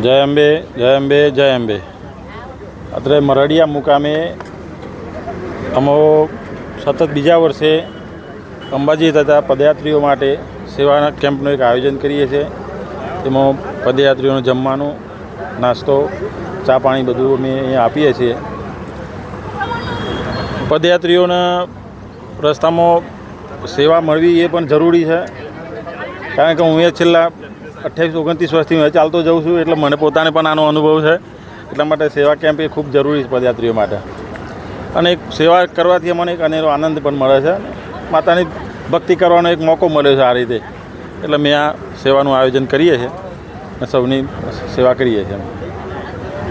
જય અંબે જય અંબે જય અંબે. અત્રે મરડિયા મુકામે અમો સતત બીજા વર્ષે અંબાજી તથા પદયાત્રીઓ માટે સેવાના કેમ્પનું એક આયોજન કરીએ છીએ. તેમાં પદયાત્રીઓને જમવાનું, નાસ્તો, ચા પાણી બધું અમે અહીંયા આપીએ છીએ. પદયાત્રીઓના રસ્તામાં સેવા મળવી એ પણ જરૂરી છે, કારણ કે હું એ છેલ્લા 28-29 વર્ષથી હું ચાલતો જાઉં છું, એટલે મને પોતાને પણ આનો અનુભવ છે. એટલા માટે સેવા કેમ્પ એ ખૂબ જરૂરી છે પદયાત્રીઓ માટે. અને એક સેવા કરવાથી મને એક અનેરો આનંદ પણ મળે છે. માતાની ભક્તિ કરવાનો એક મોકો મળ્યો છે આ રીતે. એટલે મેં આ સેવાનું આયોજન કરીએ છીએ અને સૌની સેવા કરીએ છીએ.